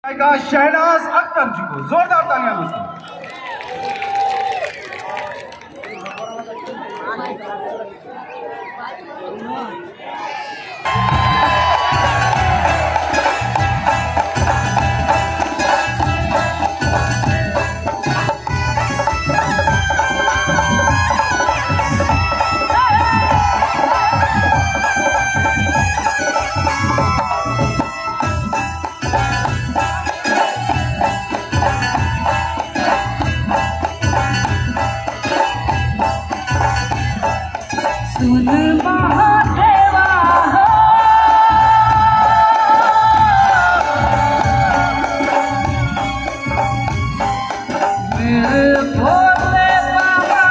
गायिका शहनाज अख्तर जी को जोरदार तालियां से। सुन महादेवा हो, मेरे भोले बाबा,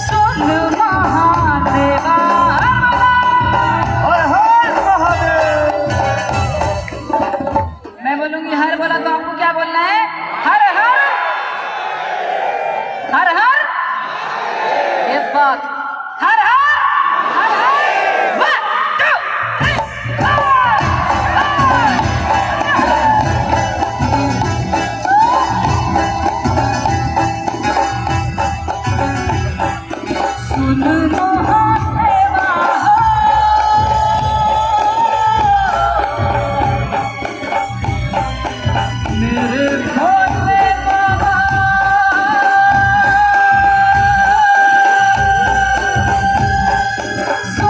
सुन महादेवा। मैं बोलूंगी हर बोला तो आपको क्या बोलना है? हर हर हर हर। ये बात हर हर हर हर। 1 2 3 सुन महादेवा हो, मेरे भोले बाबा, सुन